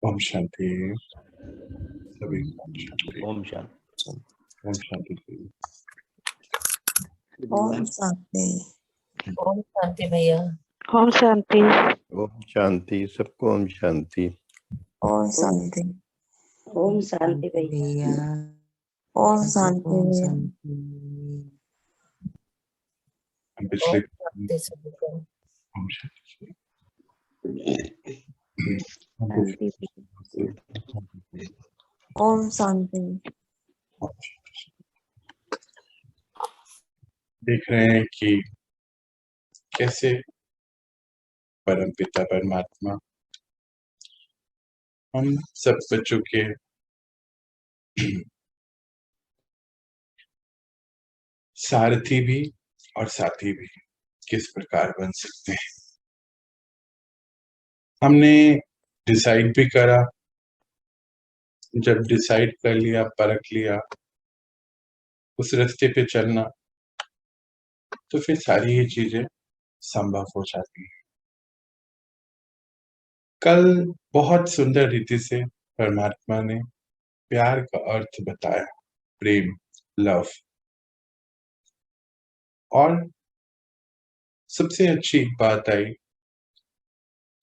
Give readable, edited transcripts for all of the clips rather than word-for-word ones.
ओम शांति। सभी को ओम शांति। ओम शांति। ओम शांति जी। ओम शांति। ओम शांति भैया। ओम शांति। ओम शांति। सबको ओम शांति। ओम शांति। ओम शांति भैया। ओम शांति। हम पिछले ओम शांति सभी को। ओम शांति जी। शांति ओम शांति। देख रहे हैं कि कैसे परम पिता परमात्मा हम सब बच्चों के सारथी भी और साथी भी किस प्रकार बन सकते हैं। हमने डिसाइड भी करा, जब डिसाइड कर लिया, परख लिया, उस रास्ते पे चलना, तो फिर सारी ही चीजें संभव हो जाती हैं। कल बहुत सुंदर रीति से परमात्मा ने प्यार का अर्थ बताया, प्रेम, लव। और सबसे अच्छी बात आई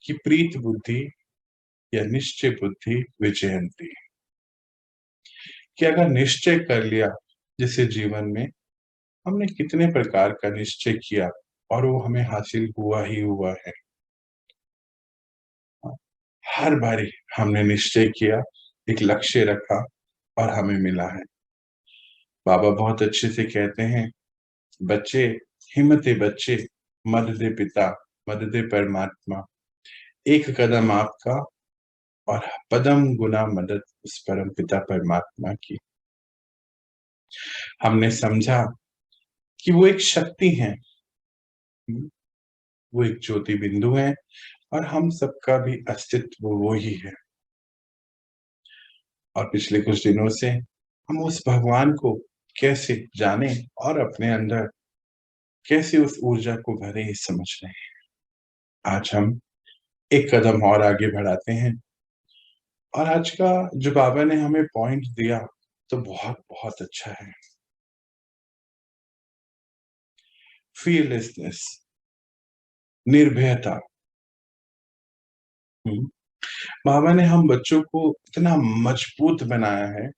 कि प्रीत बुद्धि या निश्चय बुद्धि विजयंती, कि अगर निश्चय कर लिया, जैसे जीवन में हमने कितने प्रकार का निश्चय किया और वो हमें हासिल हुआ ही हुआ है। हर बारी हमने निश्चय किया, एक लक्ष्य रखा और हमें मिला है। बाबा बहुत अच्छे से कहते हैं, बच्चे हिम्मते बच्चे, मद दे पिता, मद दे परमात्मा, एक कदम आपका और पदम गुना मदद उस परम पिता परमात्मा की। हमने समझा कि वो एक शक्ति है, वो एक ज्योति बिंदु है और हम सबका भी अस्तित्व वो ही है। और पिछले कुछ दिनों से हम उस भगवान को कैसे जाने और अपने अंदर कैसे उस ऊर्जा को भरे ही समझ रहे हैं। आज हम एक कदम और आगे बढ़ाते हैं और आज का जो बाबा ने हमें पॉइंट दिया तो बहुत बहुत अच्छा है। फियरलेसनेस, निर्भयता। बाबा ने हम बच्चों को इतना मजबूत बनाया है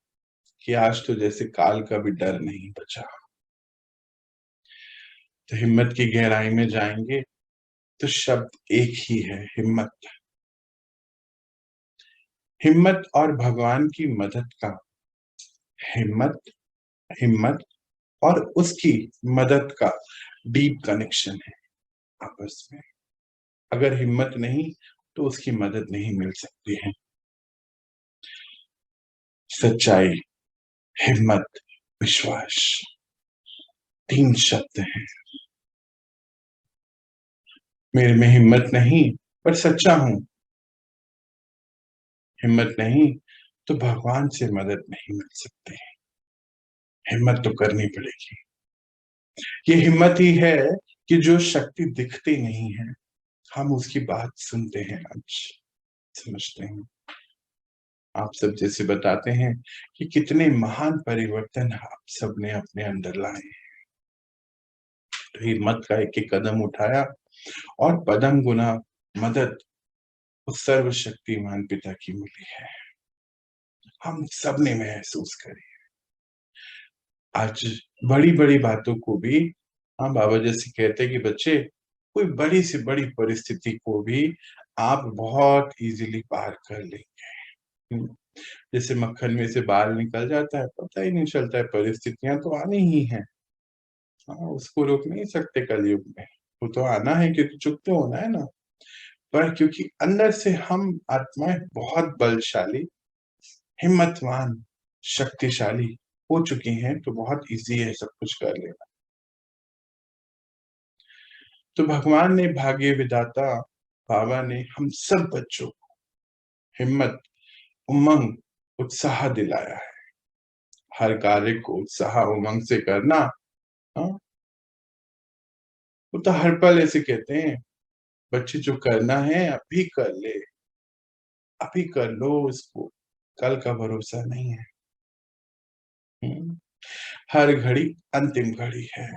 कि आज तो जैसे काल का भी डर नहीं बचा। तो हिम्मत की गहराई में जाएंगे तो शब्द एक ही है, हिम्मत। हिम्मत और भगवान की मदद का, हिम्मत, हिम्मत और उसकी मदद का डीप कनेक्शन है आपस में। अगर हिम्मत नहीं तो उसकी मदद नहीं मिल सकती है। सच्चाई, हिम्मत, विश्वास, 3 शब्द हैं। मेरे में हिम्मत नहीं पर सच्चा हूं। हिम्मत नहीं तो भगवान से मदद नहीं मिल सकती। हिम्मत तो करनी पड़ेगी। ये हिम्मत ही है कि जो शक्ति दिखती नहीं है, हम उसकी बात सुनते हैं, आज समझते हैं। आप सब जैसे बताते हैं कि कितने महान परिवर्तन आप सबने अपने अंदर लाए हैं। तो हिम्मत का एक एक कदम उठाया और पदम गुना मदद उस सर्वशक्तिमान पिता की मिली है। हम सब ने महसूस करी। आज बड़ी बड़ी बातों को भी, हाँ, बाबा जैसे कहते हैं कि बच्चे, कोई बड़ी से बड़ी परिस्थिति को भी आप बहुत इजीली पार कर लेंगे। जैसे मक्खन में से बाल निकल जाता है, पता ही नहीं चलता है, परिस्थितियां तो आनी ही है। हाँ, उसको रोक नहीं सकते कलयुग में, वो तो आना है क्योंकि चुप तो होना है ना। पर क्योंकि अंदर से हम आत्माएं बहुत बलशाली, हिम्मतवान, शक्तिशाली हो चुकी हैं, तो बहुत इजी है सब कुछ कर लेना। तो भगवान ने, भाग्य विधाता बाबा ने हम सब बच्चों को हिम्मत, उमंग, उत्साह दिलाया है। हर कार्य को उत्साह उमंग से करना। हाँ, वो तो हर पल ऐसे कहते हैं, बच्चे जो करना है अभी कर ले, अभी कर लो इसको, कल का भरोसा नहीं है। हर घड़ी अंतिम घड़ी है।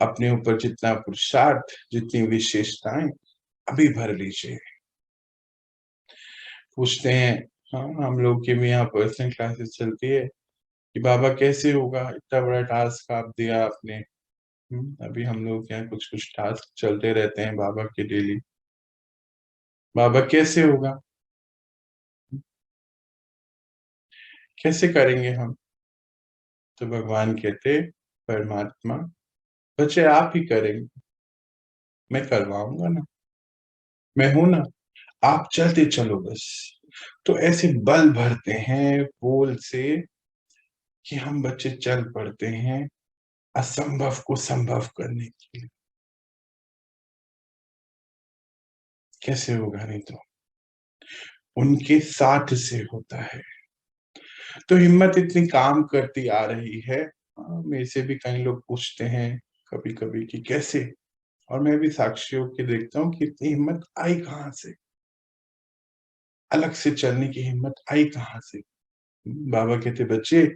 अपने ऊपर जितना पुरुषार्थ, जितनी विशेषताएं अभी भर लीजिए। पूछते हैं, हाँ हम लोग के भी यहाँ पर्सनल क्लासेस चलती है कि बाबा कैसे होगा, इतना बड़ा टास्क आप दिया आपने। अभी हम लोग के यहाँ कुछ कुछ टास्क चलते रहते हैं बाबा के डेली। बाबा कैसे होगा, कैसे करेंगे हम? तो भगवान कहते, परमात्मा बच्चे आप ही करेंगे, मैं करवाऊंगा ना, मैं हूं ना, आप चलते चलो बस। तो ऐसे बल भरते हैं बोल से कि हम बच्चे चल पड़ते हैं असंभव को संभव करने के लिए। कैसे होगा, नहीं तो उनके साथ से होता है। तो हिम्मत इतनी काम करती आ रही है। मेरे से भी कई लोग पूछते हैं कभी कभी कि कैसे, और मैं भी साक्षी होकर देखता हूँ कि इतनी हिम्मत आई कहाँ से, अलग से चलने की हिम्मत आई कहाँ से। बाबा कहते बच्चे,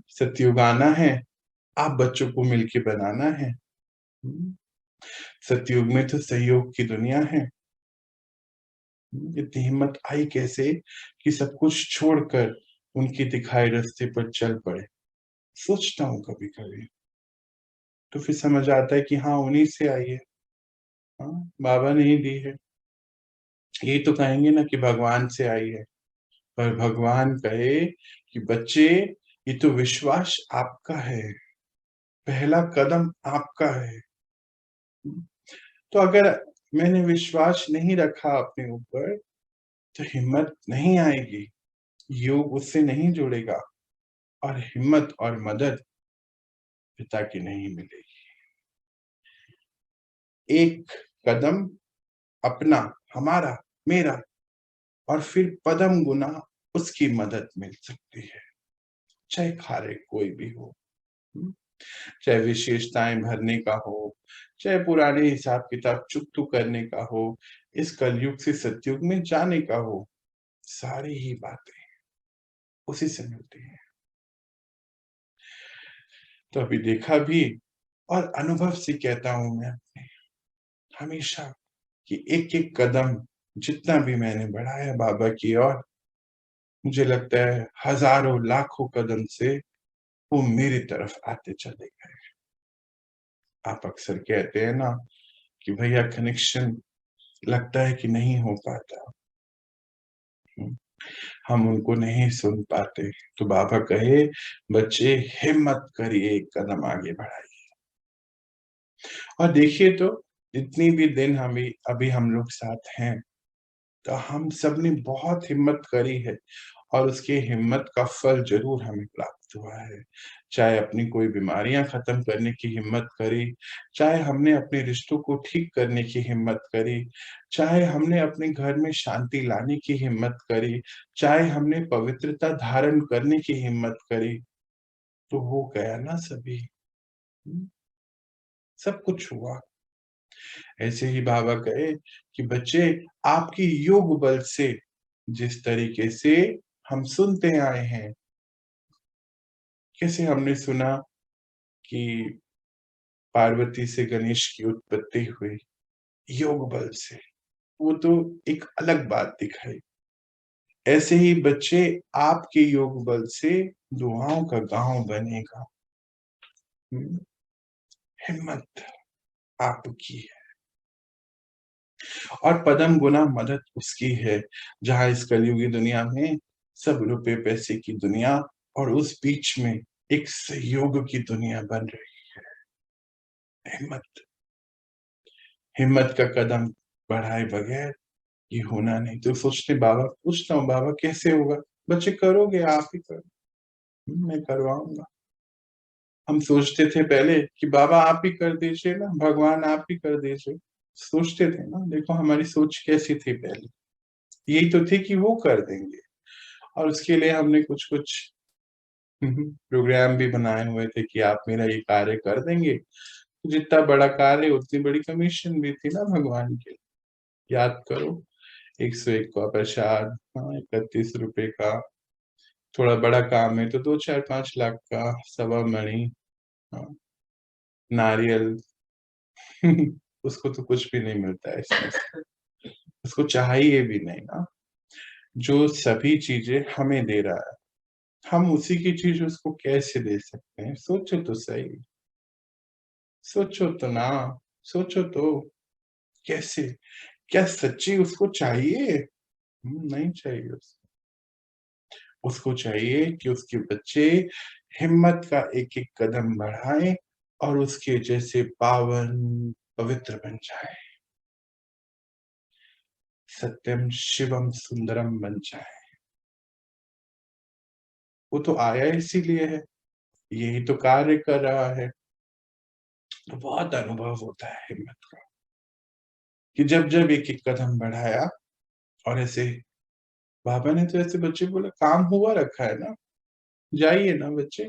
सतयुग आना है, आप बच्चों को मिलके बनाना है। सतयुग में तो सहयोग की दुनिया है। इतनी हिम्मत आई कैसे कि सब कुछ छोड़कर उनके दिखाए रास्ते पर चल पड़े। सोचता हूँ कभी कभी, तो फिर समझ आता है कि हाँ उन्हीं से आई है। बाबा ने ही दी है। ये तो कहेंगे ना कि भगवान से आई है, पर भगवान कहे कि बच्चे ये तो विश्वास आपका है, पहला कदम आपका है। तो अगर मैंने विश्वास नहीं रखा अपने ऊपर तो हिम्मत नहीं आएगी, योग उससे नहीं जुड़ेगा, और हिम्मत और मदद पिता की नहीं मिलेगी। एक कदम अपना, हमारा, मेरा, और फिर पदम गुना उसकी मदद मिल सकती है, चाहे खारे कोई भी हो। चाहे विशेषताएं भरने का हो, चाहे पुराने हिसाब किताब चुकतू करने का हो, इस कलयुग से सतयुग में जाने का हो, सारी ही बातें उसी से मिलती हैं। तो अभी देखा भी, और अनुभव से कहता हूं मैं अपने हमेशा कि एक एक कदम जितना भी मैंने बढ़ाया बाबा की ओर, मुझे लगता है हजारों लाखों कदम से वो मेरी तरफ आते चले गए। आप अक्सर कहते हैं ना कि भैया कनेक्शन लगता है कि नहीं हो पाता, हम उनको नहीं सुन पाते। तो बाबा कहे बच्चे हिम्मत करिए, एक कदम आगे बढ़ाइए। और देखिए तो जितनी भी दिन अभी हम लोग साथ हैं, तो हम सब ने बहुत हिम्मत करी है, और उसकी हिम्मत का फल जरूर हमें प्राप्त हुआ है। चाहे अपनी कोई बीमारियां खत्म करने की हिम्मत करी, चाहे हमने अपने रिश्तों को ठीक करने की हिम्मत करी, चाहे हमने अपने घर में शांति लाने की हिम्मत करी, चाहे हमने पवित्रता धारण करने की हिम्मत करी, तो हो गया ना सभी। सब कुछ हुआ। ऐसे ही बाबा कहे कि बच्चे आपकी योग बल से, जिस तरीके से हम सुनते आए हैं, कैसे हमने सुना कि पार्वती से गणेश की उत्पत्ति हुई योग बल से, वो तो एक अलग बात दिखाई। ऐसे ही बच्चे आपके योग बल से दुआओं का गांव बनेगा। हिम्मत आपकी है, और पदम गुना मदद उसकी है। जहां इस कलयुगी दुनिया में सब रुपए पैसे की दुनिया, और उस बीच में एक सहयोग की दुनिया बन रही है। हिम्मत, हिम्मत का कदम बढ़ाए बगैर ये होना नहीं। तो सोचते बाबा, पूछता हूँ बाबा कैसे होगा? बच्चे करोगे, आप ही करो, मैं करवाऊंगा। हम सोचते थे पहले कि बाबा आप ही कर दीजिए ना, भगवान आप ही कर दीजिए, सोचते थे ना। देखो हमारी सोच कैसी थी पहले, यही तो थी कि वो कर देंगे। और उसके लिए हमने कुछ कुछ प्रोग्राम भी बनाए हुए थे कि आप मेरा ये कार्य कर देंगे, तो जितना बड़ा कार्य उतनी बड़ी कमीशन भी थी ना भगवान के। याद करो, 101 का प्रसाद, हाँ 31 रुपए का। थोड़ा बड़ा काम है तो 2, 4, 5 लाख का सवा मणि, हाँ, नारियल उसको तो कुछ भी नहीं मिलता है इसमें से, उसको चाहिए भी नहीं ना। जो सभी चीजें हमें दे रहा है, हम उसी की चीज उसको कैसे दे सकते हैं? सोचो तो सही, सोचो तो ना, सोचो तो कैसे? क्या सच्ची उसको चाहिए? नहीं चाहिए उसको चाहिए कि उसके बच्चे हिम्मत का एक एक कदम बढ़ाएं और उसके जैसे पावन पवित्र बन जाए, सत्यम शिवम सुंदरम बन जाए। वो तो आया इसीलिए है, यही तो कार्य कर रहा है। तो बहुत अनुभव होता है हिम्मत का कि जब जब एक एक कदम बढ़ाया, और ऐसे बाबा ने तो ऐसे बच्चे बोला काम हुआ रखा है ना, जाइए ना बच्चे,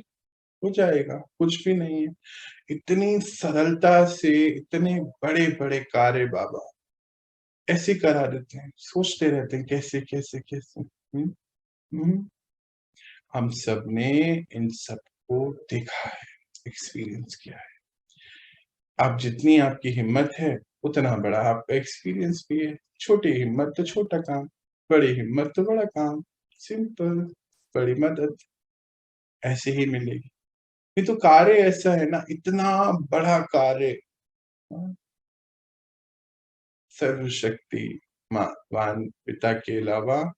हो जाएगा, कुछ भी नहीं है। इतनी सरलता से इतने बड़े बड़े कार्य बाबा ऐसे करा देते हैं, सोचते रहते हैं कैसे कैसे कैसे। हम्म। हम सब ने इन सबको देखा है, एक्सपीरियंस किया है। अब जितनी आपकी हिम्मत है उतना बड़ा आपका एक्सपीरियंस भी है। छोटी हिम्मत तो छोटा काम, बड़ी हिम्मत तो बड़ा काम, सिंपल, बड़ी मदद ऐसे ही मिलेगी। ये तो कार्य ऐसा है ना, इतना बड़ा कार्य, सर्वशक्तिमान पिता के अलावा,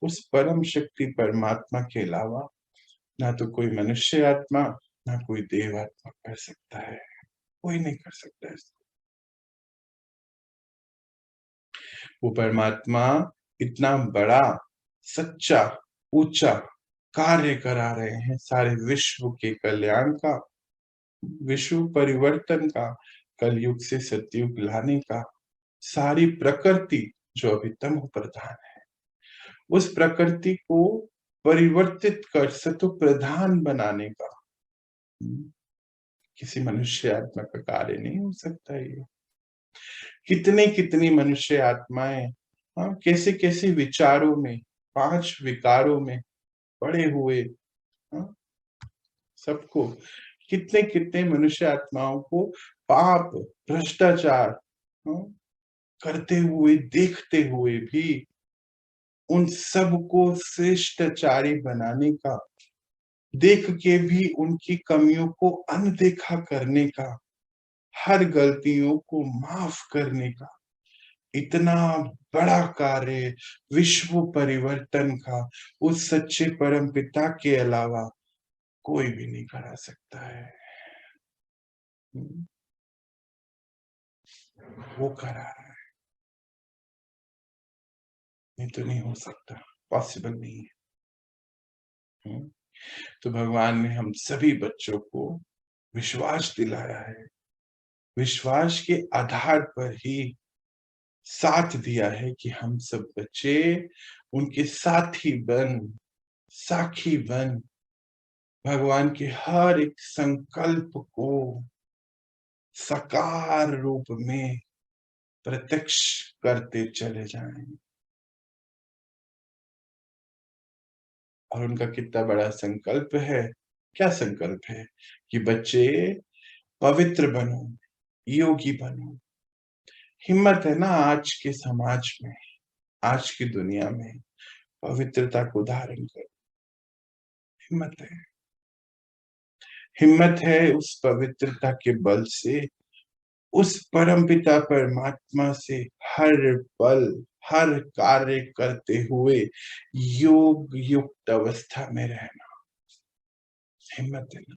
उस परम शक्ति परमात्मा के अलावा ना तो कोई मनुष्य आत्मा, ना कोई देव आत्मा कर सकता है, कोई नहीं कर सकता है। वो परमात्मा इतना बड़ा, सच्चा, ऊंचा कार्य करा रहे हैं सारे विश्व के कल्याण का, विश्व परिवर्तन का, कलयुग से सतयुग लाने का। सारी प्रकृति जो अभी तमो प्रधान है, उस प्रकृति को परिवर्तित कर सतो प्रधान बनाने का किसी मनुष्य आत्मा का कार्य नहीं हो सकता। ये कितने कितनी मनुष्य आत्माएं, हाँ, कैसे कैसे विचारों में, 5 विकारों में पड़े हुए, हाँ, सबको, कितने कितने मनुष्य आत्माओं को पाप, भ्रष्टाचार, हाँ, करते हुए देखते हुए भी उन सबको श्रेष्ठचारी बनाने का, देख के भी उनकी कमियों को अनदेखा करने का, हर गलतियों को माफ करने का, इतना बड़ा कार्य विश्व परिवर्तन का उस सच्चे परम पिता के अलावा कोई भी नहीं करा सकता है। वो करा रहा है, नहीं तो नहीं हो सकता, पॉसिबल नहीं है। तो भगवान ने हम सभी बच्चों को विश्वास दिलाया है, विश्वास के आधार पर ही साथ दिया है कि हम सब बच्चे उनके साथी बन, साखी बन, भगवान के हर एक संकल्प को साकार रूप में प्रत्यक्ष करते चले जाएं। और उनका कितना बड़ा संकल्प है, क्या संकल्प है कि बच्चे पवित्र बनो, योगी बनो। हिम्मत है ना आज के समाज में, आज की दुनिया में पवित्रता को धारण कर, हिम्मत है। हिम्मत है उस पवित्रता के बल से उस परमपिता परमात्मा से हर पल, हर कार्य करते हुए योग युक्त अवस्था में रहना। हिम्मत है ना।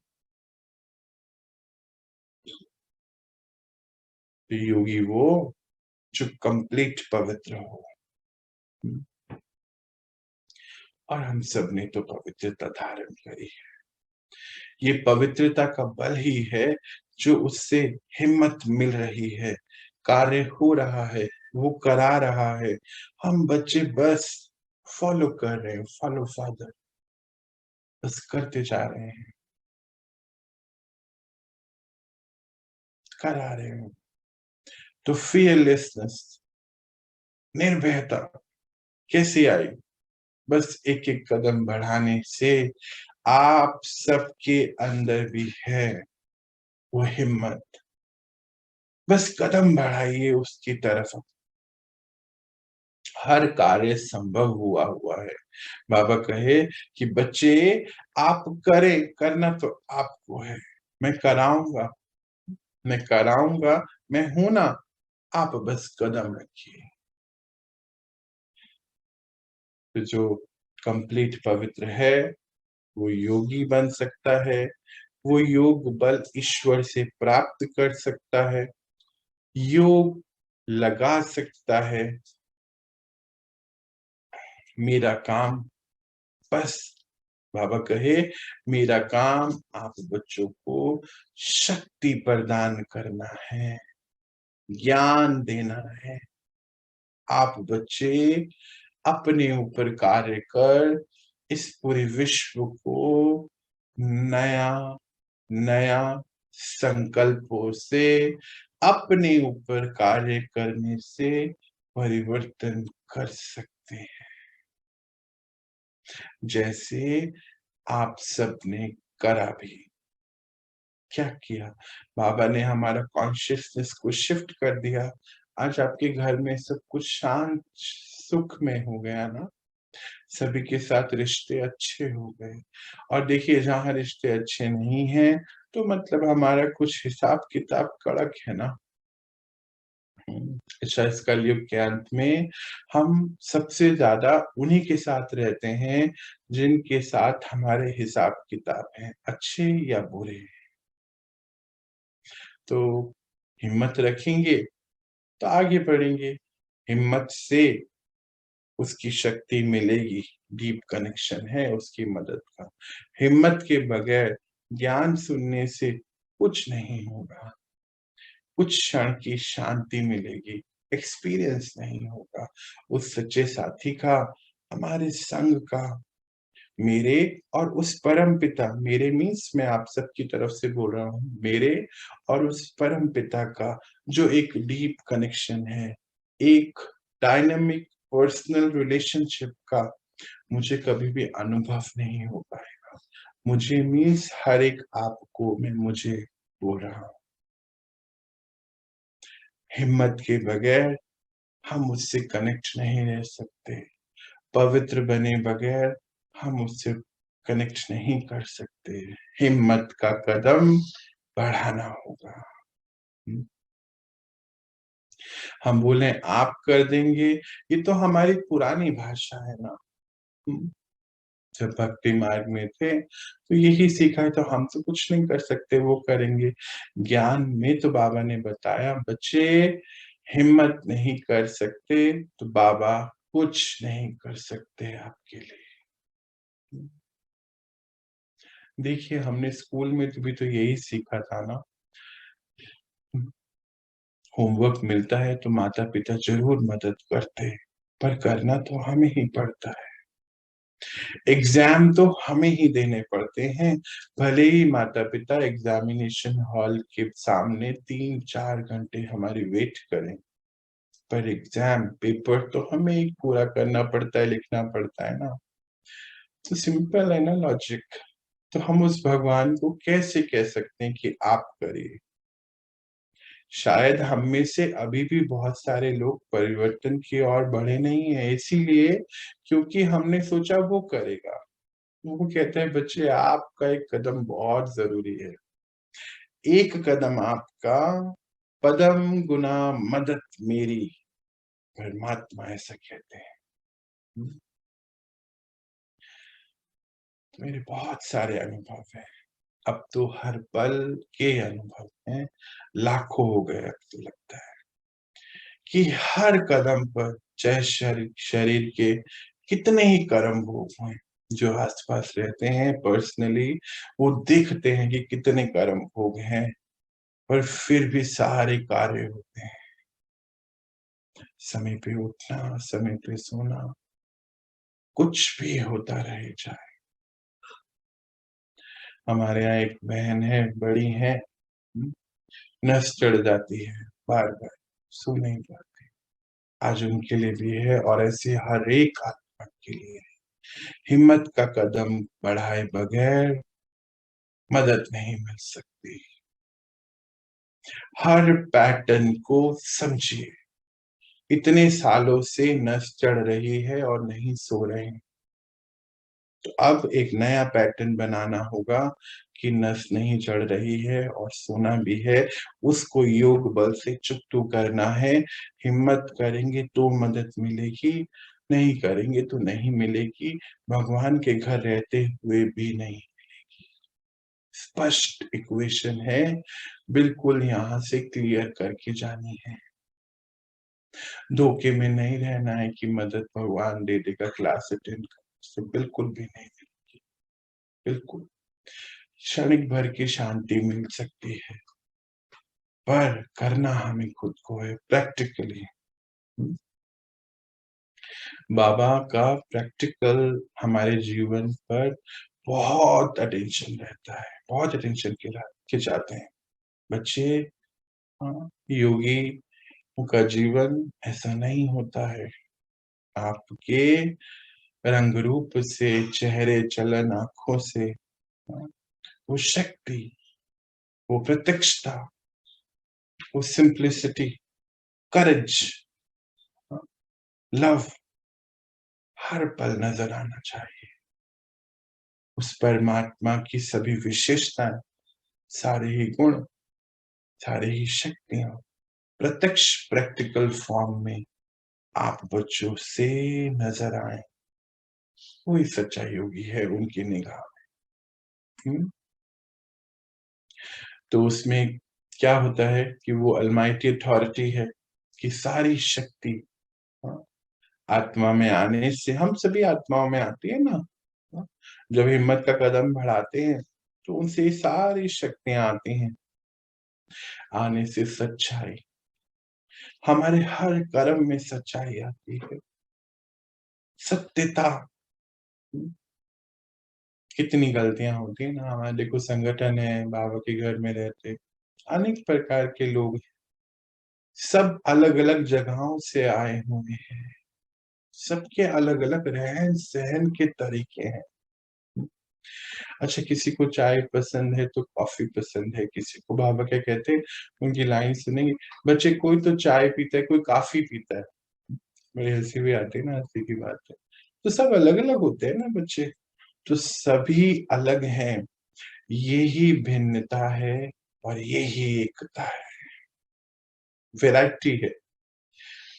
योगी वो जो कंप्लीट पवित्र हो, और हम सब ने तो पवित्रता धारण करी है। ये पवित्रता का बल ही है जो उससे हिम्मत मिल रही है, कार्य हो रहा है, वो करा रहा है। हम बच्चे बस फॉलो कर रहे हैं, फॉलो फादर, बस करते जा रहे हैं, करा रहे हैं। तो फियरलेसनेस, निर्भयता, कैसे आई? बस एक एक कदम बढ़ाने से। आप सबके अंदर भी है वो हिम्मत, बस कदम बढ़ाइए उसकी तरफ। हर कार्य संभव हुआ है। बाबा कहे कि बच्चे आप करें, करना तो आपको है। मैं कराऊंगा, मैं कराऊंगा, मैं हूं ना, आप बस कदम रखिए। तो जो कंप्लीट पवित्र है वो योगी बन सकता है, वो योग बल ईश्वर से प्राप्त कर सकता है, योग लगा सकता है। मेरा काम बस, बाबा कहे, मेरा काम आप बच्चों को शक्ति प्रदान करना है, ज्ञान देना है। आप बच्चे अपने ऊपर कार्य कर इस पूरे विश्व को नया नया संकल्पों से, अपने ऊपर कार्य करने से परिवर्तन कर सकते हैं। जैसे आप सबने करा भी। क्या किया? बाबा ने हमारा कॉन्शियसनेस को शिफ्ट कर दिया। आज आपके घर में सब कुछ शांत सुख में हो गया ना, सभी के साथ रिश्ते अच्छे हो गए। और देखिए, जहाँ रिश्ते अच्छे नहीं हैं तो मतलब हमारा कुछ हिसाब किताब कड़क है ना। अच्छा, इस कलयुग के अंत में हम सबसे ज्यादा उन्हीं के साथ रहते हैं जिनके साथ हमारे हिसाब किताब हैं, अच्छे या बुरे। तो हिम्मत रखेंगे तो आगे बढ़ेंगे। हिम्मत से उसकी शक्ति मिलेगी, डीप कनेक्शन है उसकी मदद का। हिम्मत के बगैर ज्ञान सुनने से कुछ नहीं होगा। कुछ क्षण की शांति मिलेगी, एक्सपीरियंस नहीं होगा उस सच्चे साथी का, हमारे संग का। मेरे और उस परम पिता, मेरे मीन्स मैं आप सबकी तरफ से बोल रहा हूँ, मेरे और उस परम पिता का जो एक डीप कनेक्शन है, एक डायनामिक पर्सनल रिलेशनशिप का मुझे कभी भी अनुभव नहीं हो पाएगा। मुझे मीन्स हर एक आपको मैं मुझे बोल रहा हूँ। हिम्मत के बगैर हम उससे कनेक्ट नहीं रह सकते। पवित्र बने बगैर हम उससे कनेक्ट नहीं कर सकते। हिम्मत का कदम बढ़ाना होगा। हम बोले आप कर देंगे, ये तो हमारी पुरानी भाषा है ना। जब भक्ति मार्ग में थे तो यही सीखा है, तो हम तो कुछ नहीं कर सकते, वो करेंगे। ज्ञान में तो बाबा ने बताया, बच्चे हिम्मत नहीं कर सकते तो बाबा कुछ नहीं कर सकते आपके लिए। देखिए, हमने स्कूल में भी तो यही सीखा था ना। होमवर्क मिलता है तो माता पिता जरूर मदद करते हैं, पर करना तो हमें ही पड़ता है। एग्जाम तो हमें ही देने पड़ते हैं, भले ही माता पिता एग्जामिनेशन हॉल के सामने 3-4 घंटे हमारी वेट करें, पर एग्जाम पेपर तो हमें ही पूरा करना पड़ता है, लिखना पड़ता है ना। तो सिंपल है ना लॉजिक। तो हम उस भगवान को कैसे कह सकते हैं कि आप करिए? शायद हम में से अभी भी बहुत सारे लोग परिवर्तन की ओर बढ़े नहीं है, इसीलिए क्योंकि हमने सोचा वो करेगा। वो कहते हैं, बच्चे आपका एक कदम बहुत जरूरी है। एक कदम आपका, पदम गुना मदद मेरी, परमात्मा ऐसा कहते हैं। मेरे बहुत सारे अनुभव हैं, अब तो हर पल के अनुभव हैं, लाखों हो गए अब तो लगता है कि हर कदम पर, चाहे शरीर के कितने ही कर्म भोग हुए जो आसपास रहते हैं, पर्सनली वो देखते हैं कि कितने कर्म भोग हैं, पर फिर भी सारे कार्य होते हैं। समय पे उठना, समय पे सोना, कुछ भी होता रहे जाए। हमारे यहाँ एक बहन है, बड़ी है, नस चढ़ जाती है, बार बार सो नहीं पाती। आज उनके लिए भी है और ऐसे हर एक आत्मा के लिए हिम्मत का कदम बढ़ाए बगैर मदद नहीं मिल सकती। हर पैटर्न को समझिए। इतने सालों से नस चढ़ रही है और नहीं सो रहे हैं, तो अब एक नया पैटर्न बनाना होगा कि नस नहीं चढ़ रही है और सोना भी है, उसको योग बल से चुकतू करना है। हिम्मत करेंगे तो मदद मिलेगी, नहीं करेंगे तो नहीं मिलेगी। भगवान के घर रहते हुए भी नहीं मिलेगी। स्पष्ट इक्वेशन है, बिल्कुल यहाँ से क्लियर करके जानी है। धोखे में नहीं रहना है कि मदद भगवान दे देगा क्लास अटेंड करने से, बिल्कुल भी नहीं मिलेगी। बिल्कुल क्षणिक भर की शांति मिल सकती है, पर करना हमें खुद को है प्रैक्टिकली। बाबा का प्रैक्टिकल हमारे जीवन पर बहुत अटेंशन रहता है, बहुत अटेंशन खिंचाते हैं बच्चे। हाँ, योगी का जीवन ऐसा नहीं होता है। आपके रंग रूप से, चेहरे चलन आंखों से, हाँ, वो शक्ति, वो प्रत्यक्षता, वो सिंप्लिसिटी, करेज, लव हर पल नजर आना चाहिए। उस परमात्मा की सभी विशेषताएं, सारे ही गुण, सारी ही शक्तियां प्रत्यक्ष प्रैक्टिकल फॉर्म में आप बच्चों से नजर आए, वही सच्चा योगी है उनकी निगाह में। तो उसमें क्या होता है कि वो अलमाइटी अथॉरिटी है कि सारी शक्ति, हाँ, आत्मा में आने से, हम सभी आत्माओं में आती है ना, हाँ, जब हिम्मत का कदम बढ़ाते हैं तो उनसे सारी शक्तियां आती हैं। आने से सच्चाई, हमारे हर कर्म में सच्चाई आती है, सत्यता। कितनी गलतियां होती है ना हमारे, देखो संगठन है, बाबा के घर में रहते अनेक प्रकार के लोग हैं, सब अलग अलग जगहों से आए हुए हैं, सबके अलग अलग रहन सहन के तरीके हैं। अच्छा, किसी को चाय पसंद है तो कॉफी पसंद है, किसी को, बाबा क्या कहते हैं, उनकी लाइन सुनेंगे, बच्चे कोई तो चाय पीता है, कोई कॉफी पीता है। मेरी हंसी भी आती है ना, हंसी की बात है। तो सब अलग अलग होते हैं ना बच्चे, तो सभी अलग हैं। यही भिन्नता है और यही एकता है, वैरायटी है।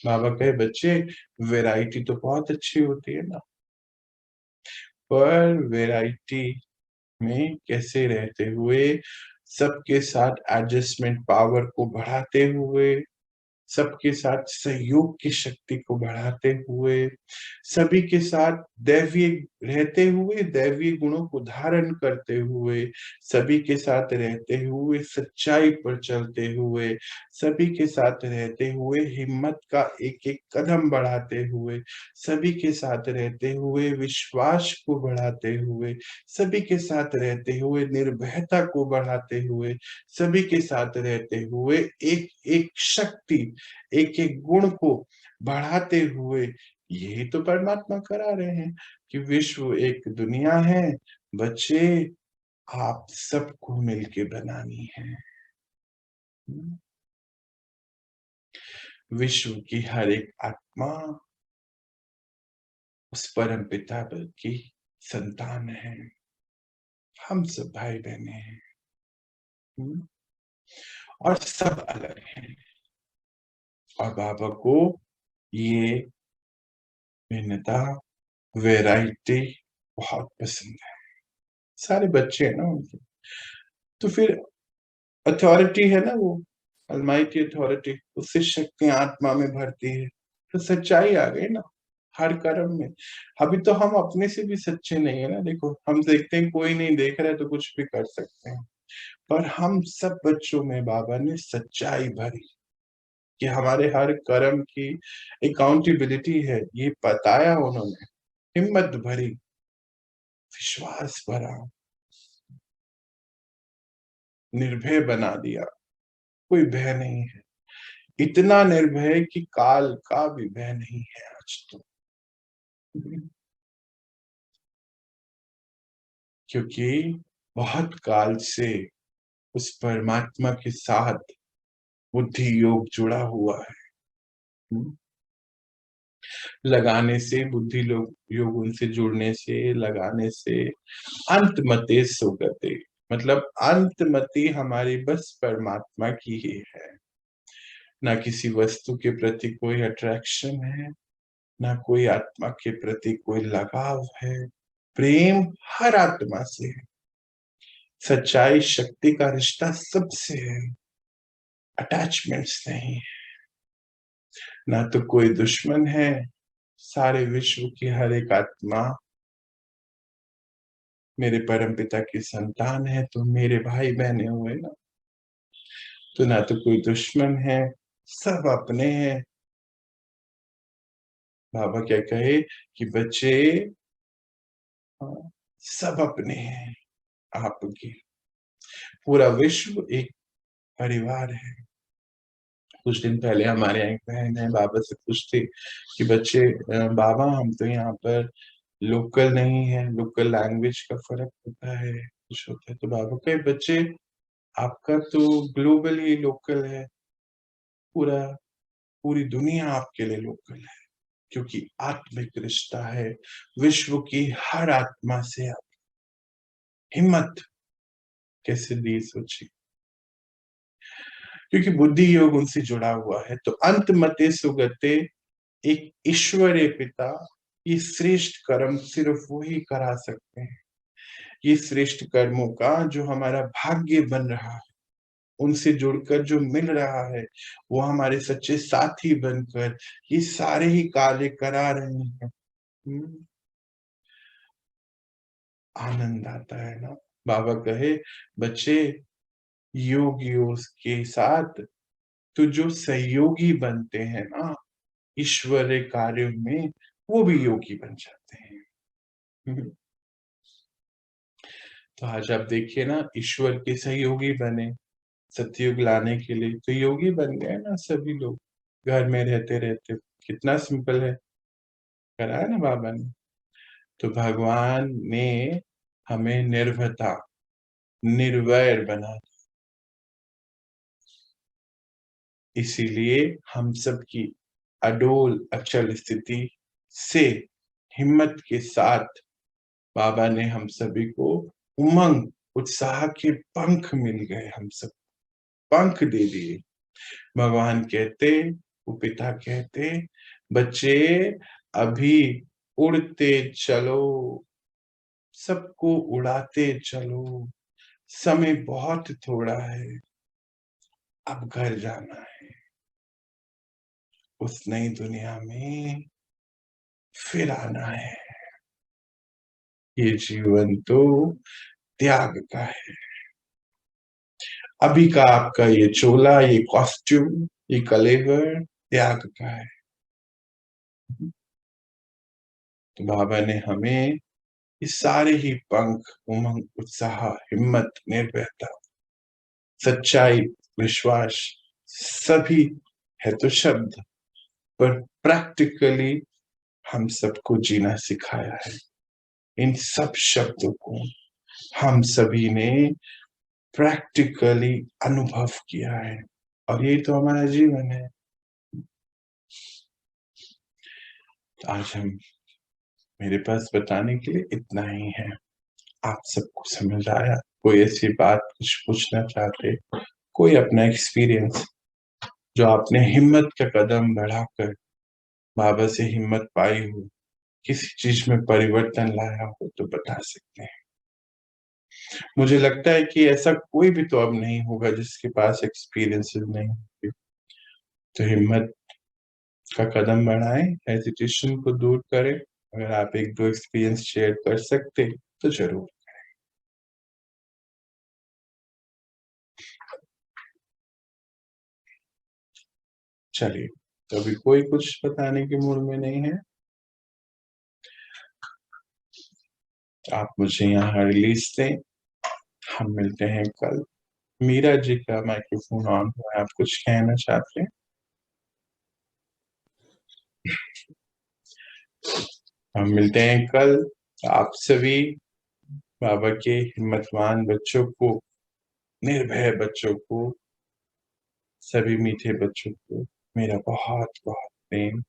बाबा कहे बच्चे वैरायटी तो बहुत अच्छी होती है ना, पर वैरायटी में कैसे रहते हुए, सबके साथ एडजस्टमेंट पावर को बढ़ाते हुए, सबके साथ सहयोग की शक्ति को बढ़ाते हुए, सभी के साथ दैवीय रहते हुए, दैवीय गुणों को धारण करते हुए, सभी के साथ रहते हुए, सच्चाई पर चलते हुए, सभी के साथ रहते हुए, हिम्मत का एक एक कदम बढ़ाते हुए, सभी के साथ रहते हुए, विश्वास को बढ़ाते हुए, सभी के साथ रहते हुए, निर्भयता को बढ़ाते हुए, सभी के साथ रहते हुए, एक एक शक्ति, एक एक गुण को बढ़ाते हुए, यही तो परमात्मा करा रहे हैं कि विश्व एक दुनिया है, बच्चे आप सबको मिलके बनानी है। विश्व की हर एक आत्मा उस परम पिता की संतान है, हम सब भाई बहने हैं और सब अलग हैं। और बाबा को ये भिन्नता, वैरायटी बहुत पसंद है। सारे बच्चे हैं ना उनके, तो फिर अथॉरिटी है ना वो, अलमाइटी अथॉरिटी, उससे शक्तियां आत्मा में भरती है, तो सच्चाई आ गई ना हर कर्म में। अभी तो हम अपने से भी सच्चे नहीं है ना, देखो हम देखते हैं कोई नहीं देख रहा है तो कुछ भी कर सकते हैं, पर हम सब बच्चों में बाबा ने सच्चाई भरी कि हमारे हर कर्म की अकाउंटेबिलिटी है, ये बताया उन्होंने, हिम्मत भरी, विश्वास भरा, निर्भय बना दिया, कोई भय नहीं है। इतना निर्भय कि काल का भी भय नहीं है आज तो। क्योंकि बहुत काल से उस परमात्मा के साथ बुद्धि योग जुड़ा हुआ है। लगाने से बुद्धि योग उनसे जुड़ने से, लगाने से अंतमते सुगते, मतलब अंतमति हमारी बस परमात्मा की ही है। ना किसी वस्तु के प्रति कोई अट्रैक्शन है, ना कोई आत्मा के प्रति कोई लगाव है। प्रेम हर आत्मा से है। सच्चाई शक्ति का रिश्ता सबसे है, अटैचमेंट्स नहीं है। ना तो कोई दुश्मन है, सारे विश्व की हर एक आत्मा मेरे परम पिता की संतान है, तो मेरे भाई बहने हुए ना। तो ना तो कोई दुश्मन है, सब अपने हैं। बाबा क्या कहे कि बच्चे सब अपने हैं आपके। पूरा विश्व एक परिवार है। कुछ दिन पहले हमारे यहाँ एक बहन है, बाबा से पूछती कि बच्चे बाबा हम तो यहाँ पर लोकल नहीं है, लोकल लैंग्वेज का फर्क होता है, कुछ होता है। तो बाबा कहे बच्चे आपका तो ग्लोबल ही लोकल है, पूरी दुनिया आपके लिए लोकल है, क्योंकि आत्मिक रिश्ता है विश्व की हर आत्मा से। आप हिम्मत कैसे दी सोची, क्योंकि बुद्धि योग उनसे जुड़ा हुआ है। तो अंत मते सुगते, एक ईश्वरीय पिता, ये श्रेष्ठ कर्म सिर्फ वो ही करा सकते हैं। ये श्रेष्ठ कर्मों का जो हमारा भाग्य बन रहा है, उनसे जुड़कर जो मिल रहा है, वो हमारे सच्चे साथी बनकर ये सारे ही कार्य करा रहे हैं। आनंद आता है ना। बाबा कहे बच्चे योगियों के साथ तो जो सहयोगी बनते हैं ना ईश्वरीय कार्यों में, वो भी योगी बन जाते हैं। तो आज आप देखिए ना, ईश्वर के सहयोगी बने सतयुग लाने के लिए, तो योगी बन गए ना सभी लोग। घर में रहते रहते कितना सिंपल है, करा है ना बाबा ने। तो भगवान ने हमें निर्भयता, निर्वैर बना, इसीलिए हम सबकी अडोल अचल स्थिति से हिम्मत के साथ बाबा ने हम सभी को उमंग उत्साह के पंख मिल गए, हम सब पंख दे दिए। भगवान कहते, वो पिता कहते, बच्चे अभी उड़ते चलो, सबको उड़ाते चलो, समय बहुत थोड़ा है, अब घर जाना है, उस नई दुनिया में फिर आना है। ये जीवन तो त्याग का है। अभी का आपका ये चोला, ये कॉस्ट्यूम, ये कलेवर त्याग का है। तो बाबा ने हमें ये सारे ही पंख, उमंग, उत्साह, हिम्मत, निर्भयता, सच्चाई, विश्वास, सभी है तो शब्द, पर प्रैक्टिकली हम सबको जीना सिखाया है। इन सब शब्दों को हम सभी ने प्रैक्टिकली अनुभव किया है, और यही तो हमारा जीवन है। आज हम, मेरे पास बताने के लिए इतना ही है। आप सबको समझ आया? कोई ऐसी बात कुछ पूछना चाहते, कोई अपना एक्सपीरियंस जो आपने हिम्मत का कदम बढ़ाकर बाबा से हिम्मत पाई हो, किसी चीज में परिवर्तन लाया हो, तो बता सकते हैं। मुझे लगता है कि ऐसा कोई भी तो अब नहीं होगा जिसके पास एक्सपीरियंसेस नहीं होंगे। तो हिम्मत का कदम बढ़ाएं, हेजिटेशन को दूर करें। अगर आप एक दो एक्सपीरियंस शेयर कर सकते तो जरूर। चलिए, तो अभी कोई कुछ बताने के मूड में नहीं है। आप मुझे यहाँ रिलीज दें, हम मिलते हैं कल। मीरा जी का माइक्रोफोन ऑन हुआ है, आप कुछ कहना चाहते हैं? हम मिलते हैं कल। आप सभी बाबा के हिम्मतवान बच्चों को, निर्भय बच्चों को, सभी मीठे बच्चों को मेरा बहुत बहुत प्रेम,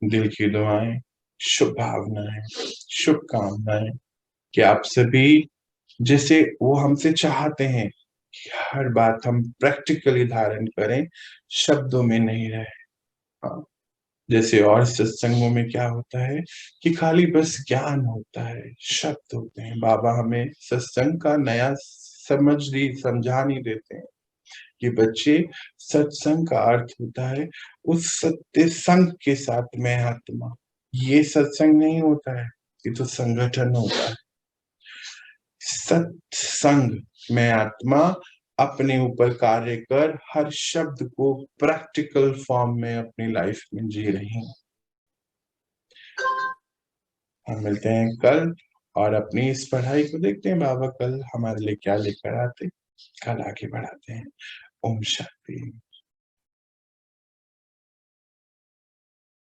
दिल की दुआएं, शुभ भावनाएं, शुभकामनाएं कि आप सभी जैसे वो हमसे चाहते हैं कि हर बात हम प्रैक्टिकली धारण करें, शब्दों में नहीं रहे। हाँ, जैसे और सत्संगों में क्या होता है कि खाली बस ज्ञान होता है, शब्द होते हैं। बाबा हमें सत्संग का नया समझा नहीं देते हैं कि बच्चे, सत्संग का अर्थ होता है उस सत्य संग के साथ में आत्मा। ये सत्संग नहीं होता है, ये तो संगठन होता है। सत्संग में आत्मा अपने ऊपर कार्य कर हर शब्द को प्रैक्टिकल फॉर्म में अपनी लाइफ में जी रही हैं। हम मिलते हैं कल और अपनी इस पढ़ाई को देखते हैं बाबा कल हमारे लिए क्या लेकर आते, कल आगे बढ़ाते हैं। ओम शांति।